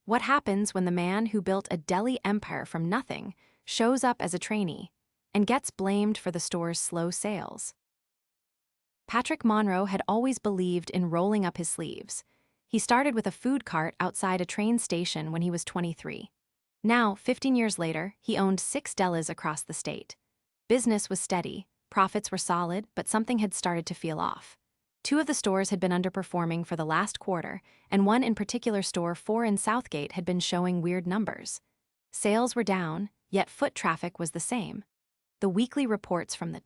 What happens when the man who built a deli empire from nothing shows up as a trainee and gets blamed for the store's slow sales? Patrick Monroe had always believed in rolling up his sleeves. He started with a food cart outside a train station when he was 23. Now, 15 years later, he owned 6 delis across the state. Business was steady, profits were solid, but something had started to feel off. 2 of the stores had been underperforming for the last quarter, and one in particular, store 4 in Southgate, had been showing weird numbers. Sales were down, yet foot traffic was the same. The weekly reports from the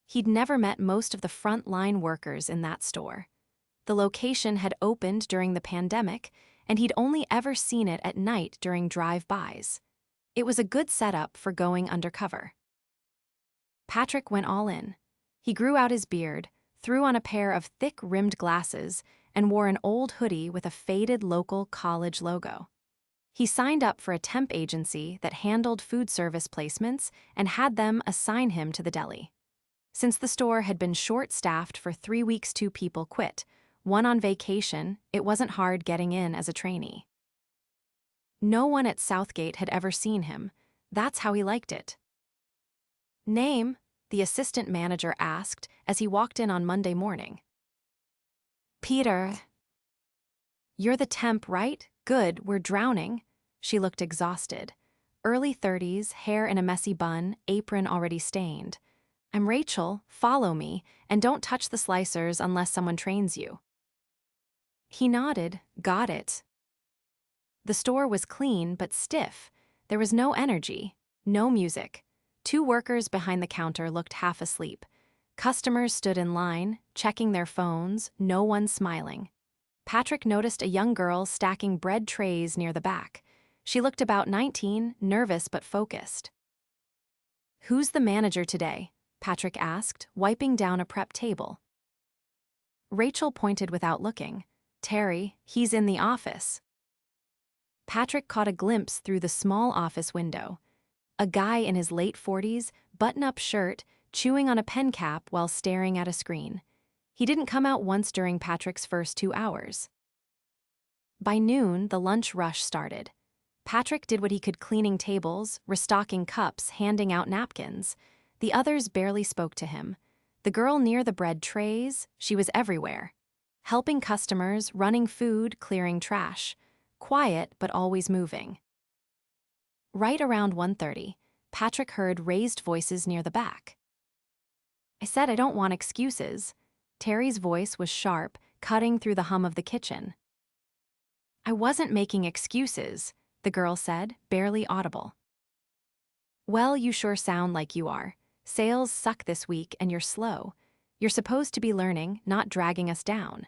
He'd never met most of the front-line workers in that store. The location had opened during the pandemic, and he'd only ever seen it at night during drive-bys. It was a good setup for going undercover. Patrick went all in. He grew out his beard, threw on a pair of thick-rimmed glasses, and wore an old hoodie with a faded local college logo. He signed up for a temp agency that handled food service placements and had them assign him to the deli. Since the store had been short-staffed for 3 weeks, 2 people quit, one on vacation, it wasn't hard getting in as a trainee. No one at Southgate had ever seen him. That's how he liked it. "Name?" the assistant manager asked as he walked in on Monday morning. "Peter." "You're the temp, right? Good, we're drowning." She looked exhausted. Early 30s, hair in a messy bun, apron already stained. "I'm Rachel, follow me, and don't touch the slicers unless someone trains you." He nodded, got it. The store was clean but stiff. There was no energy, no music. 2 workers behind the counter looked half asleep. Customers stood in line, checking their phones, no one smiling. Patrick noticed a young girl stacking bread trays near the back. She looked about 19, nervous but focused. "Who's the manager today?" Patrick asked, wiping down a prep table. Rachel pointed without looking. "Terry, he's in the office." Patrick caught a glimpse through the small office window. A guy in his late 40s, button-up shirt, chewing on a pen cap while staring at a screen. He didn't come out once during Patrick's first 2 hours. By noon, the lunch rush started. Patrick did what he could, cleaning tables, restocking cups, handing out napkins. The others barely spoke to him. The girl near the bread trays, she was everywhere. Helping customers, running food, clearing trash. Quiet, but always moving. Right around 1:30, Patrick heard raised voices near the back. "I said I don't want excuses." Terry's voice was sharp, cutting through the hum of the kitchen. "I wasn't making excuses," the girl said, barely audible. "Well, you sure sound like you are. Sales suck this week and you're slow. You're supposed to be learning, not dragging us down."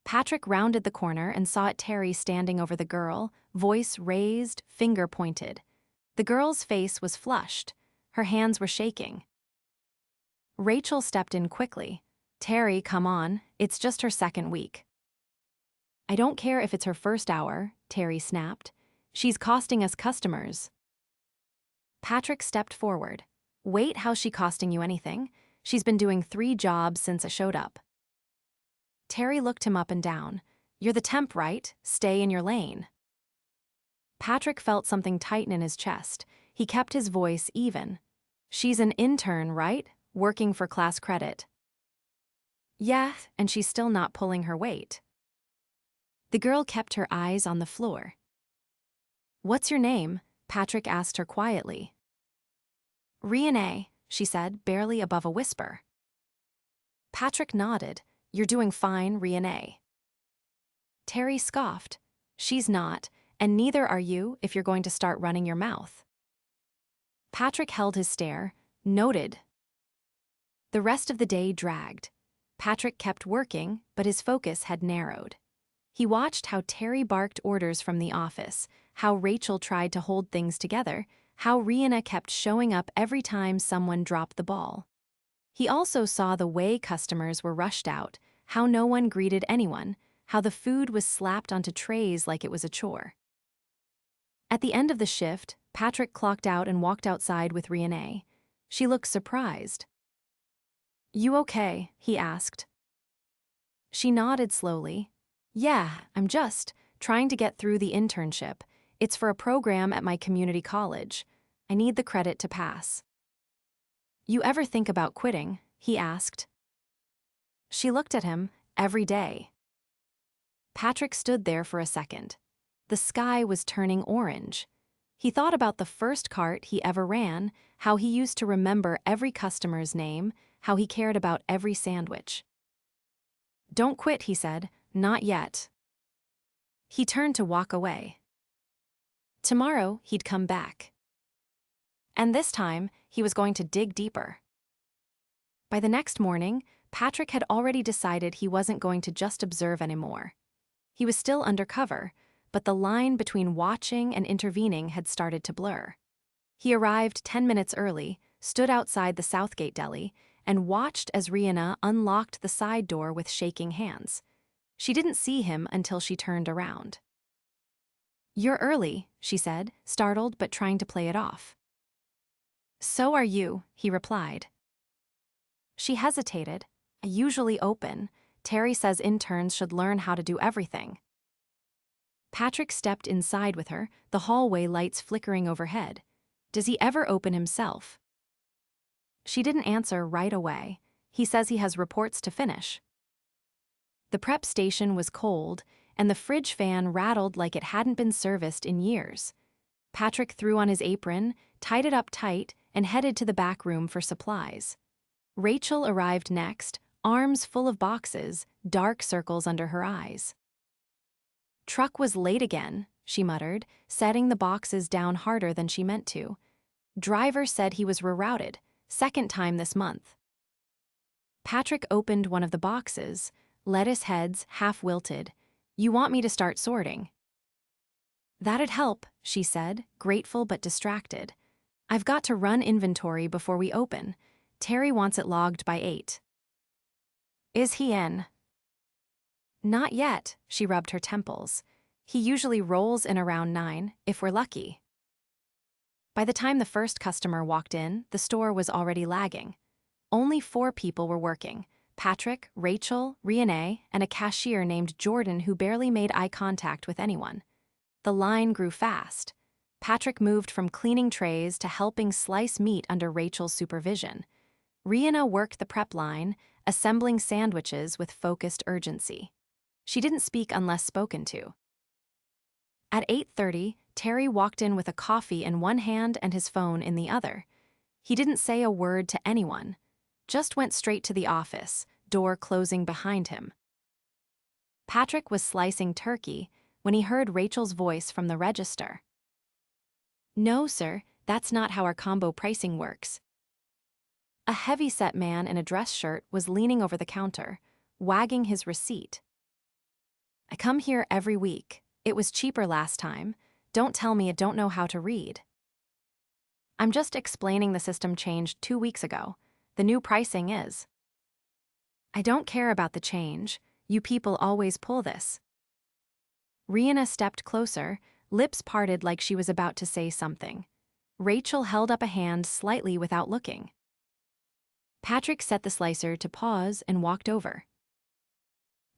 Patrick rounded the corner and saw Terry standing over the girl, voice raised, finger pointed. The girl's face was flushed. Her hands were shaking. Rachel stepped in quickly. "Terry, come on, it's just her second week." "I don't care if it's her first hour," Terry snapped. "She's costing us customers." Patrick stepped forward. "Wait, how's she costing you anything? She's been doing 3 jobs since I showed up." Terry looked him up and down. "You're the temp, right? Stay in your lane." Patrick felt something tighten in his chest. He kept his voice even. "She's an intern, right? Working for class credit." "Yeah, and she's still not pulling her weight." The girl kept her eyes on the floor. "What's your name?" Patrick asked her quietly. "Reina," she said, barely above a whisper. Patrick nodded. "You're doing fine, Reina." Terry scoffed. "She's not, and neither are you if you're going to start running your mouth." Patrick held his stare. Noted. The rest of the day dragged. Patrick kept working, but his focus had narrowed. He watched how Terry barked orders from the office, how Rachel tried to hold things together, how Reina kept showing up every time someone dropped the ball. He also saw the way customers were rushed out, how no one greeted anyone, how the food was slapped onto trays like it was a chore. At the end of the shift, Patrick clocked out and walked outside with Reina. She looked surprised. "You okay?" he asked. She nodded slowly. "Yeah, I'm just trying to get through the internship. It's for a program at my community college. I need the credit to pass. You ever think about quitting? He asked. She looked at him. Every day. Patrick stood there for a second. The sky was turning orange. He thought about the first cart he ever ran, how he used to remember every customer's name, how he cared about every sandwich. Don't quit, he said. Not yet. He turned to walk away. Tomorrow, he'd come back. And this time, he was going to dig deeper. By the next morning, Patrick had already decided he wasn't going to just observe anymore. He was still undercover, but the line between watching and intervening had started to blur. He arrived 10 minutes early, stood outside the Southgate Deli, and watched as Reina unlocked the side door with shaking hands. She didn't see him until she turned around. You're early, she said, startled but trying to play it off. So are you, he replied. She hesitated. I usually open. Terry says interns should learn how to do everything. Patrick stepped inside with her, the hallway lights flickering overhead. Does he ever open himself? She didn't answer right away. He says he has reports to finish. The prep station was cold, and the fridge fan rattled like it hadn't been serviced in years. Patrick threw on his apron, tied it up tight, and headed to the back room for supplies. Rachel arrived next, arms full of boxes, dark circles under her eyes. Truck was late again, she muttered, setting the boxes down harder than she meant to. Driver said he was rerouted, second time this month. Patrick opened one of the boxes, lettuce heads half wilted. You want me to start sorting? That'd help, she said, grateful but distracted. I've got to run inventory before we open. Terry wants it logged by 8. Is he in? Not yet, she rubbed her temples. He usually rolls in around 9, if we're lucky. By the time the first customer walked in, the store was already lagging. Only 4 people were working: Patrick, Rachel, Reina, and a cashier named Jordan who barely made eye contact with anyone. The line grew fast. Patrick moved from cleaning trays to helping slice meat under Rachel's supervision. Reina worked the prep line, assembling sandwiches with focused urgency. She didn't speak unless spoken to. At 8:30, Terry walked in with a coffee in one hand and his phone in the other. He didn't say a word to anyone, just went straight to the office, door closing behind him. Patrick was slicing turkey when he heard Rachel's voice from the register. No, sir, that's not how our combo pricing works. A heavy-set man in a dress shirt was leaning over the counter, wagging his receipt. I come here every week. It was cheaper last time. Don't tell me I don't know how to read. I'm just explaining the system changed 2 weeks ago. The new pricing is. I don't care about the change. You people always pull this. Reina stepped closer, lips parted like she was about to say something. Rachel held up a hand slightly without looking. Patrick set the slicer to pause and walked over.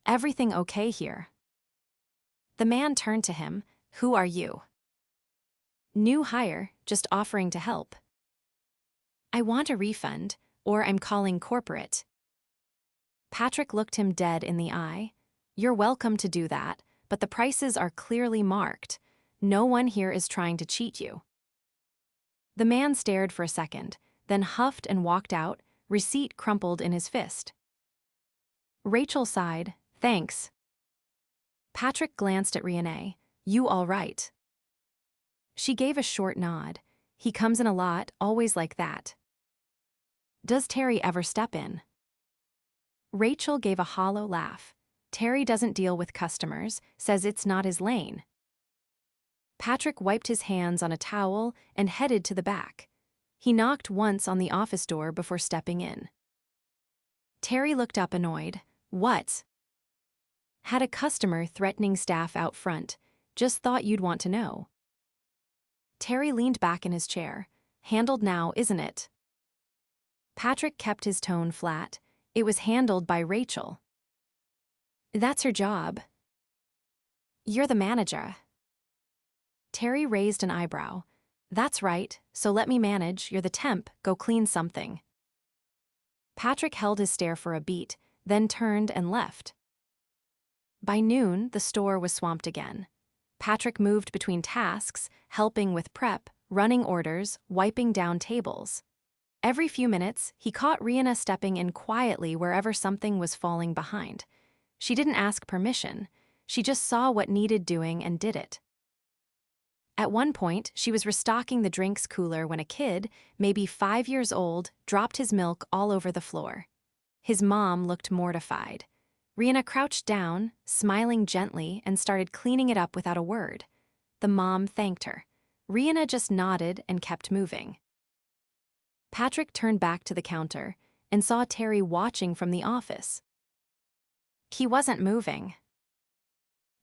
Everything okay here? The man turned to him. Who are you? New hire, just offering to help. I want a refund, or I'm calling corporate. Patrick looked him dead in the eye. You're welcome to do that, but the prices are clearly marked. No one here is trying to cheat you. The man stared for a second, then huffed and walked out, receipt crumpled in his fist. Rachel sighed, thanks. Patrick glanced at Reina. You all right? She gave a short nod. He comes in a lot, always like that. Does Terry ever step in? Rachel gave a hollow laugh. Terry doesn't deal with customers, says it's not his lane. Patrick wiped his hands on a towel and headed to the back. He knocked once on the office door before stepping in. Terry looked up annoyed. What? Had a customer threatening staff out front. Just thought you'd want to know. Terry leaned back in his chair. Handled now, isn't it? Patrick kept his tone flat. It was handled by Rachel. That's her job. You're the manager. Terry raised an eyebrow. That's right, so let me manage, you're the temp, go clean something. Patrick held his stare for a beat, then turned and left. By noon, the store was swamped again. Patrick moved between tasks, helping with prep, running orders, wiping down tables. Every few minutes, he caught Reina stepping in quietly wherever something was falling behind. She didn't ask permission. She just saw what needed doing and did it. At one point, she was restocking the drinks cooler when a kid, maybe 5 years old, dropped his milk all over the floor. His mom looked mortified. Reina crouched down, smiling gently, and started cleaning it up without a word. The mom thanked her. Reina just nodded and kept moving. Patrick turned back to the counter and saw Terry watching from the office. He wasn't moving.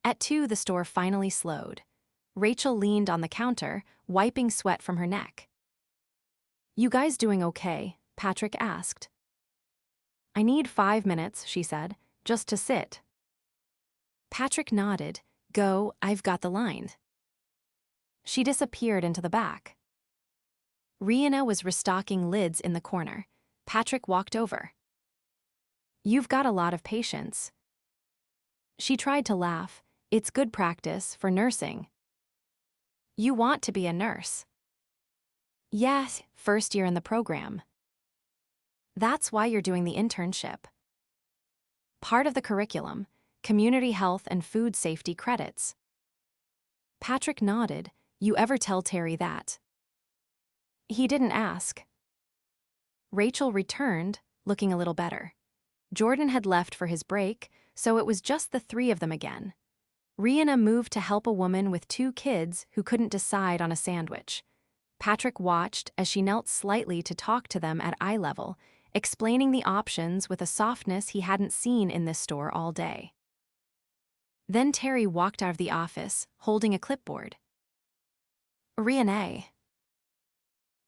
At 2, the store finally slowed. Rachel leaned on the counter, wiping sweat from her neck. You guys doing okay? Patrick asked. I need 5 minutes, she said, just to sit. Patrick nodded. Go, I've got the line. She disappeared into the back. Reina was restocking lids in the corner. Patrick walked over. You've got a lot of patience. She tried to laugh. It's good practice for nursing. You want to be a nurse. Yes, first year in the program. That's why you're doing the internship. Part of the curriculum, community health and food safety credits. Patrick nodded. You ever tell Terry that? He didn't ask. Rachel returned, looking a little better. Jordan had left for his break, so it was just the 3 of them again. Reina moved to help a woman with 2 kids who couldn't decide on a sandwich. Patrick watched as she knelt slightly to talk to them at eye level, explaining the options with a softness he hadn't seen in this store all day. Then Terry walked out of the office, holding a clipboard. Reina.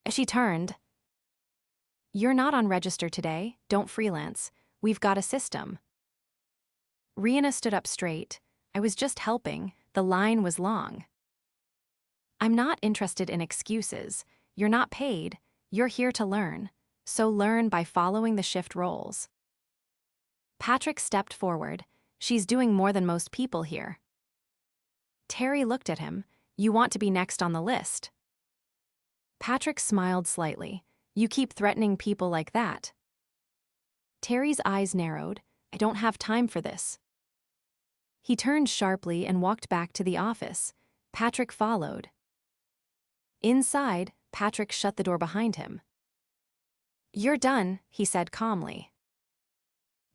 She turned. You're not on register today, don't freelance. We've got a system. Reina stood up straight. I was just helping, the line was long. I'm not interested in excuses. You're not paid, you're here to learn. So learn by following the shift roles. Patrick stepped forward. She's doing more than most people here. Terry looked at him. You want to be next on the list. Patrick smiled slightly. You keep threatening people like that. Terry's eyes narrowed. I don't have time for this. He turned sharply and walked back to the office. Patrick followed. Inside, Patrick shut the door behind him. You're done, he said calmly.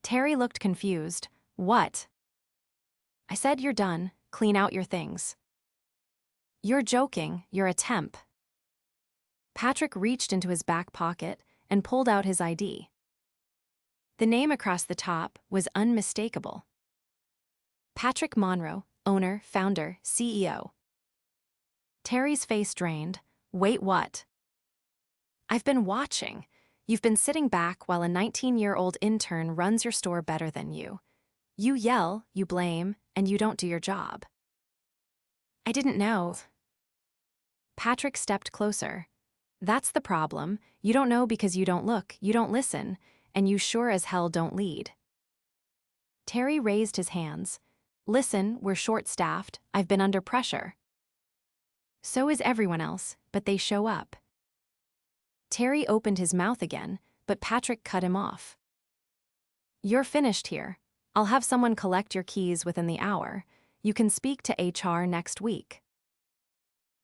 Terry looked confused. What? I said you're done, clean out your things. You're joking, you're a temp. Patrick reached into his back pocket and pulled out his ID. The name across the top was unmistakable. Patrick Monroe, owner, founder, CEO. Terry's face drained. Wait, what? I've been watching. You've been sitting back while a 19-year-old intern runs your store better than you. You yell, you blame, and you don't do your job. I didn't know. Patrick stepped closer. That's the problem. You don't know because you don't look, you don't listen, and you sure as hell don't lead. Terry raised his hands. Listen, we're short-staffed. I've been under pressure. So is everyone else, but they show up. Terry opened his mouth again, but Patrick cut him off. You're finished here. I'll have someone collect your keys within the hour. You can speak to HR next week.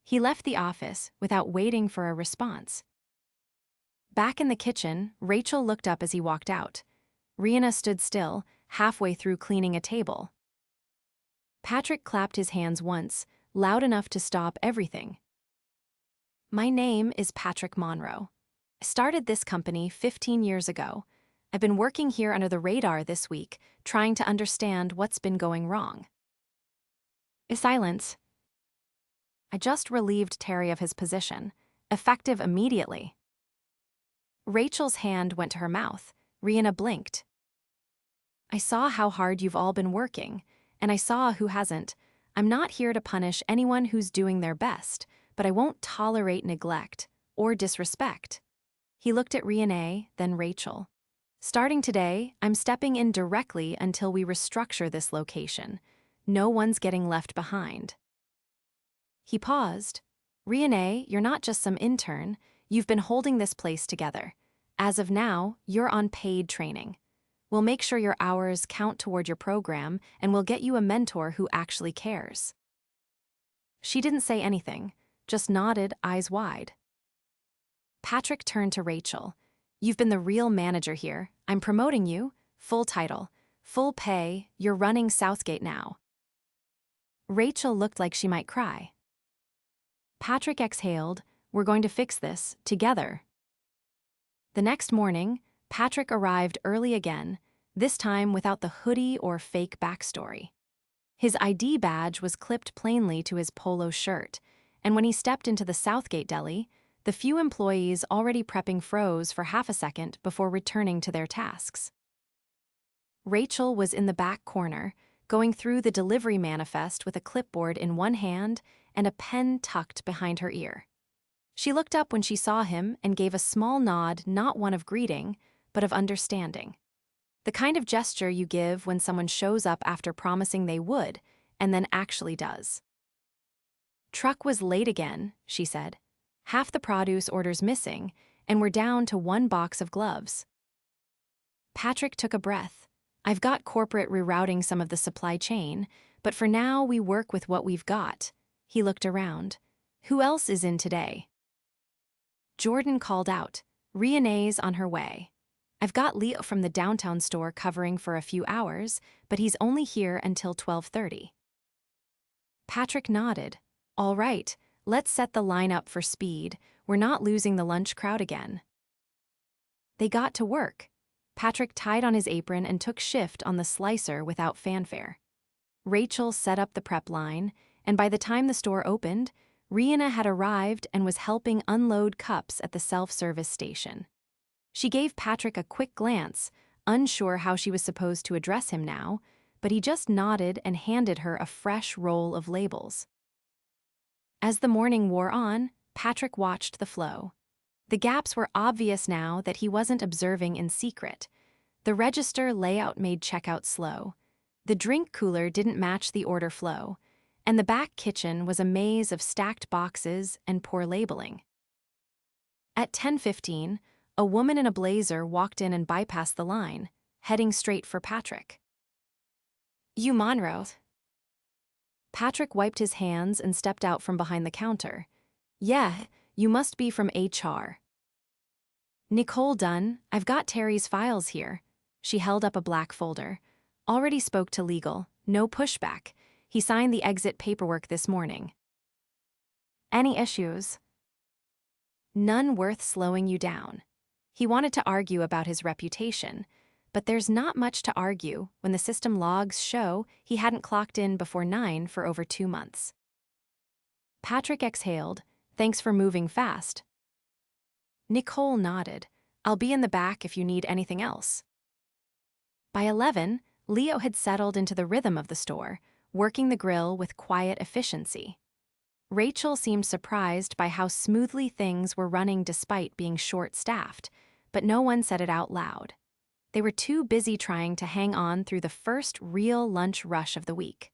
He left the office without waiting for a response. Back in the kitchen, Rachel looked up as he walked out. Reina stood still, halfway through cleaning a table. Patrick clapped his hands once, loud enough to stop everything. My name is Patrick Monroe. I started this company 15 years ago. I've been working here under the radar this week, trying to understand what's been going wrong. Silence. I just relieved Terry of his position, effective immediately. Rachel's hand went to her mouth. Reina blinked. I saw how hard you've all been working, and I saw who hasn't. I'm not here to punish anyone who's doing their best, but I won't tolerate neglect or disrespect. He looked at Reina, then Rachel. Starting today, I'm stepping in directly until we restructure this location. No one's getting left behind. He paused. Reina, you're not just some intern. You've been holding this place together. As of now, you're on paid training. We'll make sure your hours count toward your program, and we'll get you a mentor who actually cares. She didn't say anything, just nodded, eyes wide. Patrick turned to Rachel. You've been the real manager here. I'm promoting you. Full title. Full pay. You're running Southgate now. Rachel looked like she might cry. Patrick exhaled. We're going to fix this, together. The next morning, Patrick arrived early again, this time without the hoodie or fake backstory. His ID badge was clipped plainly to his polo shirt, and when he stepped into the Southgate Deli, the few employees already prepping froze for half a second before returning to their tasks. Rachel was in the back corner, going through the delivery manifest with a clipboard in one hand and a pen tucked behind her ear. She looked up when she saw him and gave a small nod, not one of greeting, but of understanding. The kind of gesture you give when someone shows up after promising they would, and then actually does. Truck was late again, she said. Half the produce orders missing, and we're down to one box of gloves. Patrick took a breath. I've got corporate rerouting some of the supply chain, but for now we work with what we've got. He looked around. Who else is in today? Jordan called out. Reina's on her way. I've got Leo from the downtown store covering for a few hours, but he's only here until 12:30. Patrick nodded. All right, let's set the line up for speed. We're not losing the lunch crowd again. They got to work. Patrick tied on his apron and took shift on the slicer without fanfare. Rachel set up the prep line, and by the time the store opened, Reina had arrived and was helping unload cups at the self-service station. She gave Patrick a quick glance, unsure how she was supposed to address him now, but he just nodded and handed her a fresh roll of labels. As the morning wore on, Patrick watched the flow. The gaps were obvious now that he wasn't observing in secret. The register layout made checkout slow. The drink cooler didn't match the order flow, and the back kitchen was a maze of stacked boxes and poor labeling. At 10:15, a woman in a blazer walked in and bypassed the line, heading straight for Patrick. You Monroe. Patrick wiped his hands and stepped out from behind the counter. Yeah, you must be from HR. Nicole Dunn, I've got Terry's files here. She held up a black folder. Already spoke to legal, no pushback. He signed the exit paperwork this morning. Any issues? None worth slowing you down. He wanted to argue about his reputation, but there's not much to argue when the system logs show he hadn't clocked in before 9 for over 2 months. Patrick exhaled. Thanks for moving fast. Nicole nodded. I'll be in the back if you need anything else. By 11, Leo had settled into the rhythm of the store, working the grill with quiet efficiency. Rachel seemed surprised by how smoothly things were running despite being short-staffed, but no one said it out loud. They were too busy trying to hang on through the first real lunch rush of the week.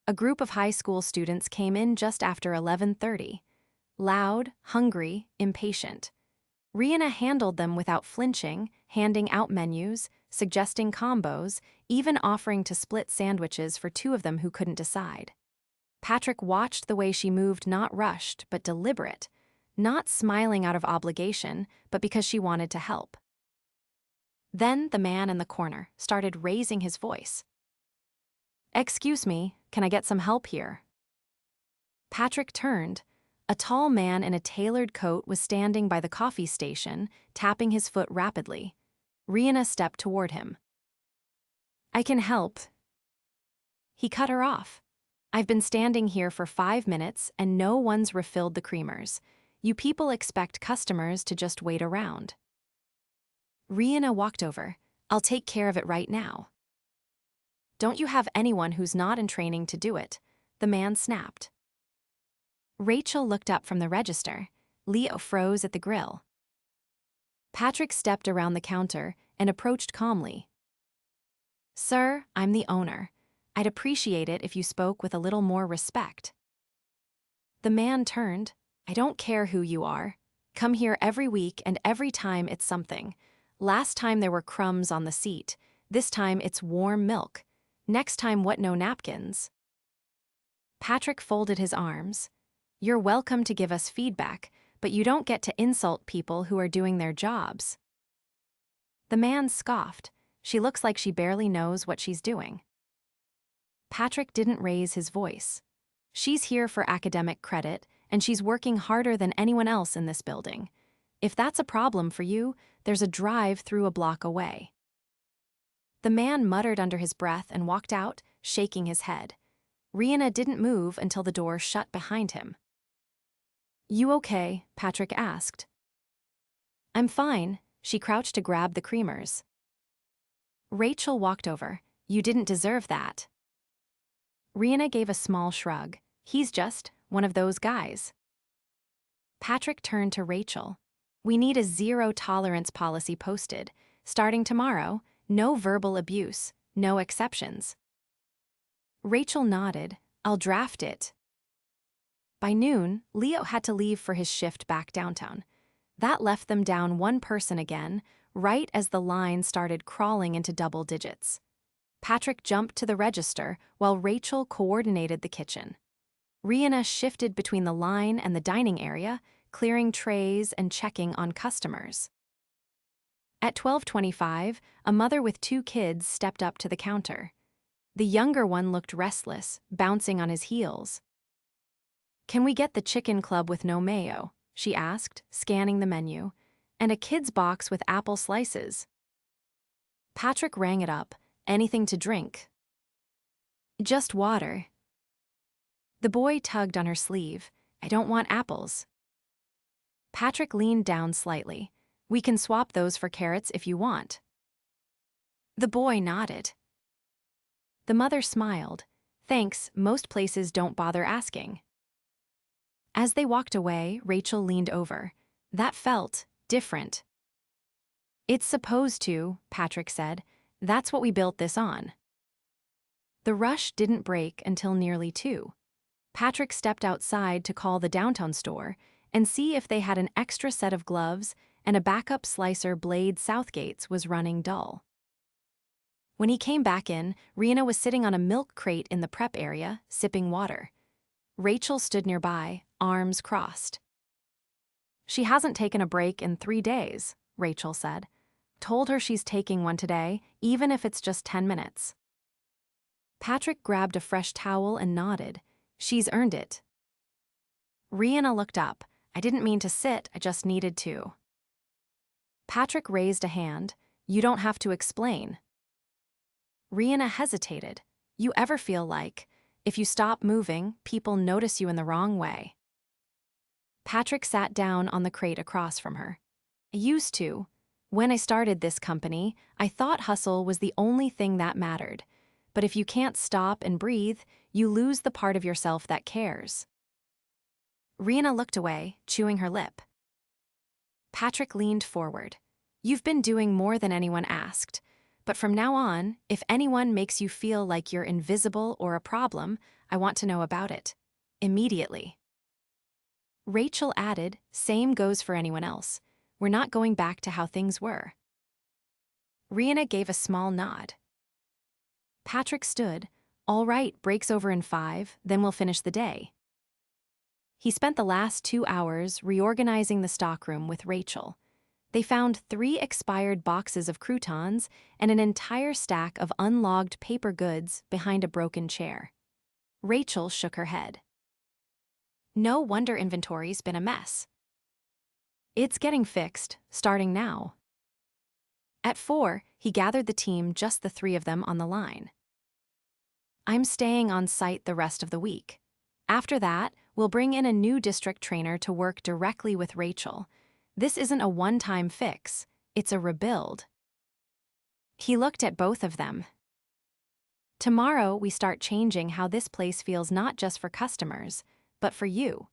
A group of high school students came in just after 11:30. Loud, hungry, impatient. Reina handled them without flinching, handing out menus, suggesting combos, even offering to split sandwiches for 2 of them who couldn't decide. Patrick watched the way she moved, not rushed, but deliberate, not smiling out of obligation, but because she wanted to help. Then the man in the corner started raising his voice. Excuse me, can I get some help here? Patrick turned. A tall man in a tailored coat was standing by the coffee station, tapping his foot rapidly. Reina stepped toward him. I can help. He cut her off. I've been standing here for 5 minutes and no one's refilled the creamers. You people expect customers to just wait around. Reina walked over. I'll take care of it right now. Don't you have anyone who's not in training to do it? The man snapped. Rachel looked up from the register. Leo froze at the grill. Patrick stepped around the counter and approached calmly. Sir, I'm the owner. I'd appreciate it if you spoke with a little more respect. The man turned. I don't care who you are. Come here every week and every time it's something. Last time there were crumbs on the seat. This time it's warm milk. Next time what, no napkins? Patrick folded his arms. You're welcome to give us feedback, but you don't get to insult people who are doing their jobs. The man scoffed. She looks like she barely knows what she's doing. Patrick didn't raise his voice. She's here for academic credit, and she's working harder than anyone else in this building. If that's a problem for you, there's a drive-through a block away. The man muttered under his breath and walked out, shaking his head. Reina didn't move until the door shut behind him. You okay? Patrick asked. I'm fine. She crouched to grab the creamers. Rachel walked over. You didn't deserve that. Reina gave a small shrug. He's just one of those guys. Patrick turned to Rachel. We need a zero-tolerance policy posted. Starting tomorrow, no verbal abuse, no exceptions. Rachel nodded. I'll draft it. By noon, Leo had to leave for his shift back downtown. That left them down one person again, right as the line started crawling into double digits. Patrick jumped to the register while Rachel coordinated the kitchen. Reina shifted between the line and the dining area, clearing trays and checking on customers. At 12:25, a mother with 2 kids stepped up to the counter. The younger one looked restless, bouncing on his heels. Can we get the chicken club with no mayo? She asked, scanning the menu, and a kid's box with apple slices. Patrick rang it up. Anything to drink? Just water. The boy tugged on her sleeve. I don't want apples. Patrick leaned down slightly. We can swap those for carrots if you want. The boy nodded. The mother smiled. Thanks, most places don't bother asking. As they walked away, Rachel leaned over. That felt different. It's supposed to, Patrick said. That's what we built this on. The rush didn't break until nearly 2. Patrick stepped outside to call the downtown store and see if they had an extra set of gloves, and a backup slicer blade Southgate's was running dull. When he came back in, Reina was sitting on a milk crate in the prep area, sipping water. Rachel stood nearby, arms crossed. She hasn't taken a break in 3 days, Rachel said. Told her she's taking one today, even if it's just 10 minutes. Patrick grabbed a fresh towel and nodded. She's earned it. Reina looked up. I didn't mean to sit, I just needed to. Patrick raised a hand. You don't have to explain. Reina hesitated. You ever feel like, if you stop moving, people notice you in the wrong way? Patrick sat down on the crate across from her. I used to. When I started this company, I thought hustle was the only thing that mattered. But if you can't stop and breathe, you lose the part of yourself that cares. Reina looked away, chewing her lip. Patrick leaned forward. You've been doing more than anyone asked. But from now on, if anyone makes you feel like you're invisible or a problem, I want to know about it. Immediately. Rachel added, same goes for anyone else. We're not going back to how things were. Reina gave a small nod. Patrick stood. All right, break's over in 5, then we'll finish the day. He spent the last 2 hours reorganizing the stockroom with Rachel. They found 3 expired boxes of croutons and an entire stack of unlogged paper goods behind a broken chair. Rachel shook her head. No wonder inventory's been a mess. It's getting fixed, starting now. At 4, he gathered the team, just the 3 of them on the line. I'm staying on site the rest of the week. After that, we'll bring in a new district trainer to work directly with Rachel. This isn't a one-time fix, it's a rebuild. He looked at both of them. Tomorrow, we start changing how this place feels not just for customers, but for you.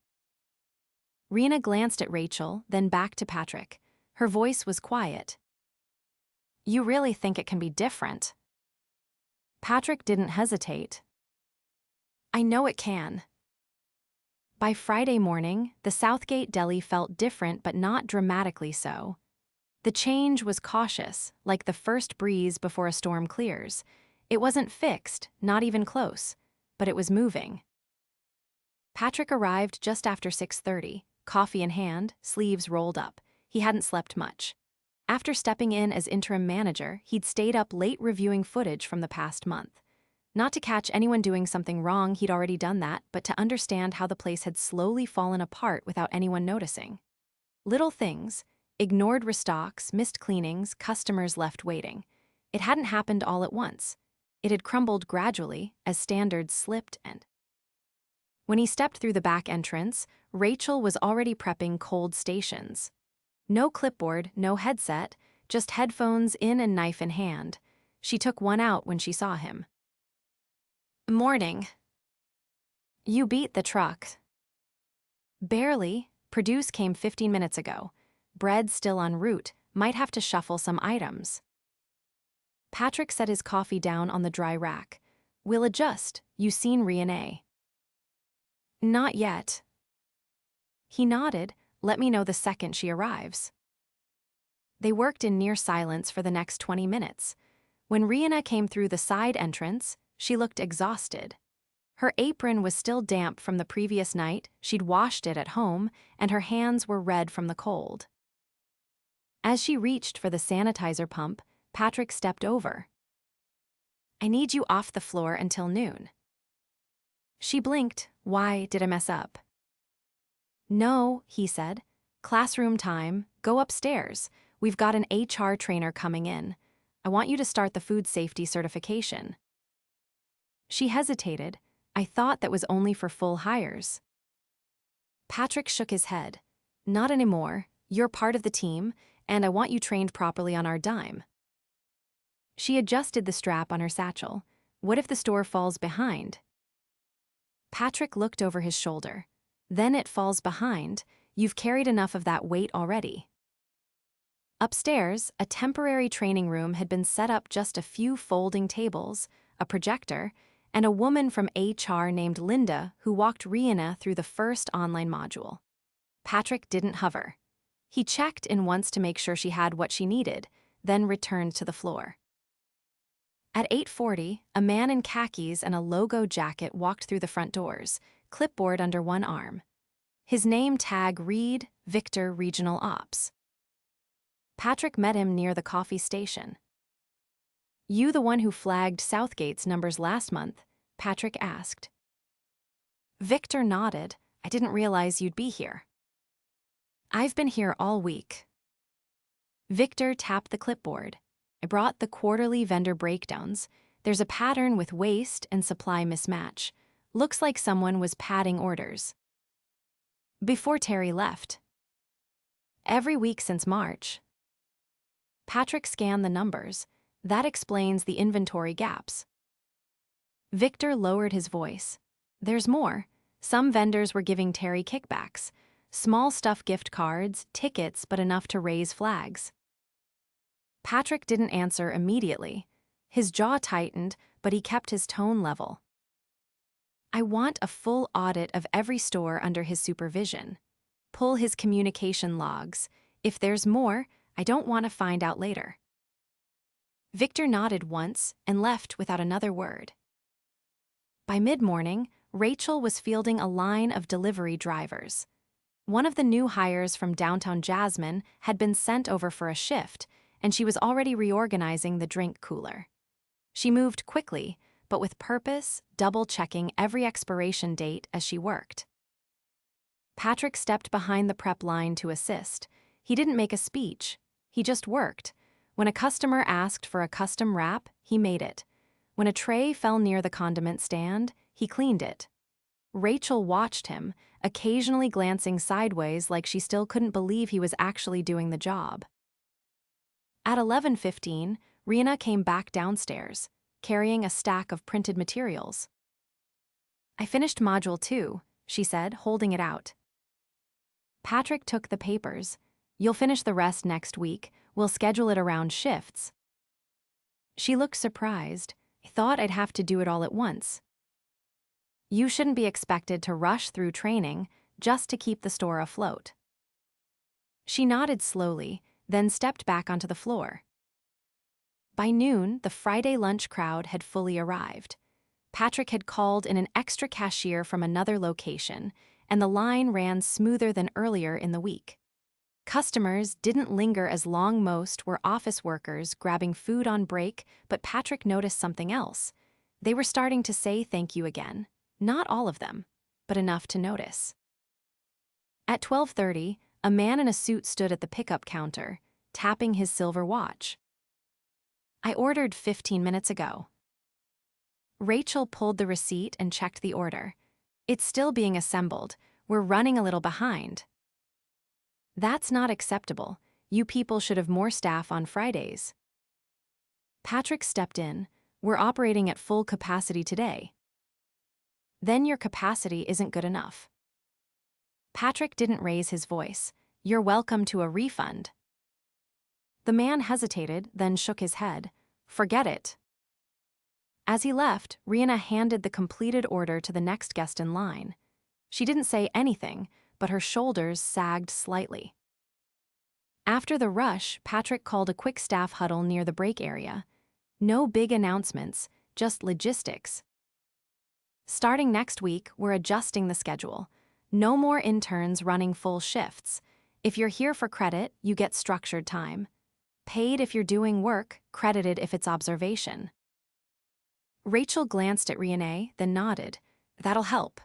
Reina glanced at Rachel, then back to Patrick. Her voice was quiet. You really think it can be different? Patrick didn't hesitate. I know it can. By Friday morning, the Southgate Deli felt different but not dramatically so. The change was cautious, like the first breeze before a storm clears. It wasn't fixed, not even close, but it was moving. Patrick arrived just after 6:30, coffee in hand, sleeves rolled up. He hadn't slept much. After stepping in as interim manager, he'd stayed up late reviewing footage from the past month. Not to catch anyone doing something wrong, he'd already done that, but to understand how the place had slowly fallen apart without anyone noticing. Little things, ignored restocks, missed cleanings, customers left waiting. It hadn't happened all at once. It had crumbled gradually as standards slipped and... When he stepped through the back entrance, Rachel was already prepping cold stations. No clipboard, no headset, just headphones in and knife in hand. She took one out when she saw him. Morning. You beat the truck. Barely. Produce came 15 minutes ago. Bread still en route, might have to shuffle some items. Patrick set his coffee down on the dry rack. We'll adjust. You seen Reina? Not yet. He nodded. Let me know the second she arrives. They worked in near silence for the next 20 minutes. When Reina came through the side entrance, she looked exhausted. Her apron was still damp from the previous night, she'd washed it at home, and her hands were red from the cold. As she reached for the sanitizer pump, Patrick stepped over. I need you off the floor until noon. She blinked. Why did I mess up? No, he said. Classroom time, go upstairs. We've got an HR trainer coming in. I want you to start the food safety certification. She hesitated. I thought that was only for full hires. Patrick shook his head. Not anymore. You're part of the team, and I want you trained properly on our dime. She adjusted the strap on her satchel. What if the store falls behind? Patrick looked over his shoulder. Then it falls behind. You've carried enough of that weight already. Upstairs, a temporary training room had been set up, just a few folding tables, a projector, and a woman from HR named Linda who walked Reina through the first online module. Patrick didn't hover. He checked in once to make sure she had what she needed, then returned to the floor. At 8:40, a man in khakis and a logo jacket walked through the front doors, clipboard under one arm. His name tag read, Victor Regional Ops. Patrick met him near the coffee station. You the one who flagged Southgate's numbers last month? Patrick asked. Victor nodded. I didn't realize you'd be here. I've been here all week. Victor tapped the clipboard. I brought the quarterly vendor breakdowns. There's a pattern with waste and supply mismatch. Looks like someone was padding orders. Before Terry left. Every week since March. Patrick scanned the numbers. That explains the inventory gaps. Victor lowered his voice. There's more. Some vendors were giving Terry kickbacks. Small stuff, gift cards, tickets, but enough to raise flags. Patrick didn't answer immediately. His jaw tightened, but he kept his tone level. I want a full audit of every store under his supervision. Pull his communication logs. If there's more, I don't want to find out later. Victor nodded once and left without another word. By mid-morning, Rachel was fielding a line of delivery drivers. One of the new hires from downtown Jasmine had been sent over for a shift, and she was already reorganizing the drink cooler. She moved quickly, but with purpose, double-checking every expiration date as she worked. Patrick stepped behind the prep line to assist. He didn't make a speech. He just worked. When a customer asked for a custom wrap, he made it. When a tray fell near the condiment stand, he cleaned it. Rachel watched him, occasionally glancing sideways like she still couldn't believe he was actually doing the job. At 11:15, Reina came back downstairs. carrying a stack of printed materials. "I finished Module 2, she said, holding it out. Patrick took the papers. "You'll finish the rest next week. We'll schedule it around shifts." She looked surprised. "I thought I'd have to do it all at once." "You shouldn't be expected to rush through training just to keep the store afloat." She nodded slowly, then stepped back onto the floor. By noon, the Friday lunch crowd had fully arrived. Patrick had called in an extra cashier from another location, and the line ran smoother than earlier in the week. Customers didn't linger as long. Most were office workers grabbing food on break, but Patrick noticed something else. They were starting to say thank you again. Not all of them, but enough to notice. At 12:30, a man in a suit stood at the pickup counter, tapping his silver watch. "I ordered 15 minutes ago." Rachel pulled the receipt and checked the order. "It's still being assembled. We're running a little behind." "That's not acceptable. You people should have more staff on Fridays." Patrick stepped in. "We're operating at full capacity today." "Then your capacity isn't good enough." Patrick didn't raise his voice. "You're welcome to a refund." The man hesitated, then shook his head. "Forget it." As he left, Reina handed the completed order to the next guest in line. She didn't say anything, but her shoulders sagged slightly. After the rush, Patrick called a quick staff huddle near the break area. No big announcements, just logistics. "Starting next week, we're adjusting the schedule. No more interns running full shifts. If you're here for credit, you get structured time. Paid if you're doing work, credited if it's observation." Rachel glanced at Reina, then nodded. "That'll help."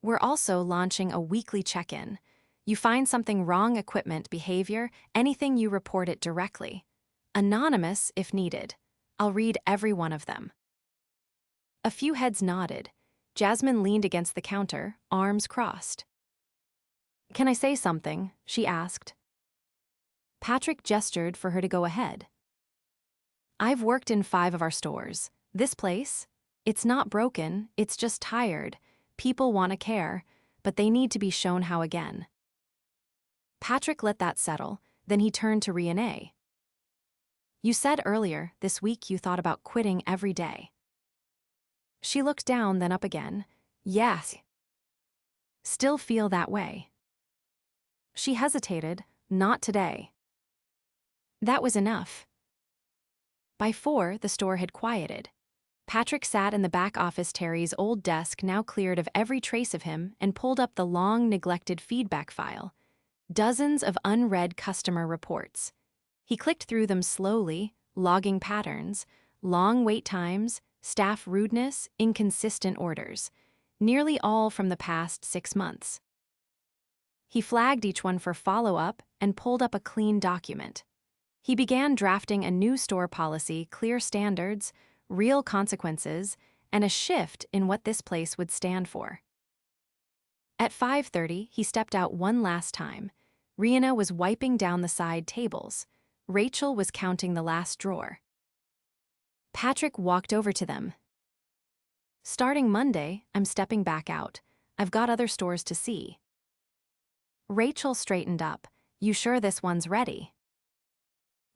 "We're also launching a weekly check-in. You find something wrong, equipment, behavior, anything, you report it directly. Anonymous if needed. I'll read every one of them." A few heads nodded. Jasmine leaned against the counter, arms crossed. "Can I say something?" she asked. Patrick gestured for her to go ahead. "I've worked in 5 of our stores. This place? It's not broken, it's just tired. People want to care, but they need to be shown how again." Patrick let that settle, then he turned to Reina. "You said earlier, this week you thought about quitting every day." She looked down, then up again. "Yes." "Still feel that way?" She hesitated. "Not today." That was enough. By 4, the store had quieted. Patrick sat in the back office, Terry's old desk now cleared of every trace of him, and pulled up the long, neglected feedback file. Dozens of unread customer reports. He clicked through them slowly, logging patterns, long wait times, staff rudeness, inconsistent orders, nearly all from the past 6 months. He flagged each one for follow-up and pulled up a clean document. He began drafting a new store policy, clear standards, real consequences, and a shift in what this place would stand for. At 5:30, he stepped out one last time. Reina was wiping down the side tables. Rachel was counting the last drawer. Patrick walked over to them. "Starting Monday, I'm stepping back out. I've got other stores to see." Rachel straightened up. "You sure this one's ready?"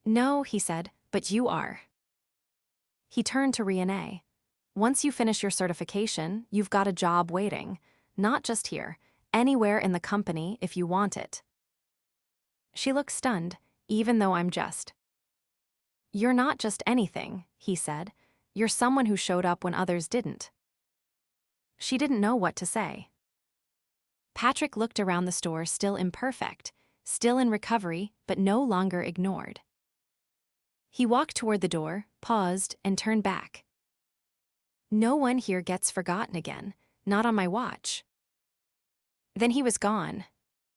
"No," he said, "but you are." He turned to Reina. "Once you finish your certification, you've got a job waiting. Not just here, anywhere in the company if you want it." She looked stunned, "Even though I'm just..." "You're not just anything," he said. "You're someone who showed up when others didn't." She didn't know what to say. Patrick looked around the store, still imperfect, still in recovery, but no longer ignored. He walked toward the door, paused, and turned back. "No one here gets forgotten again, not on my watch." Then he was gone,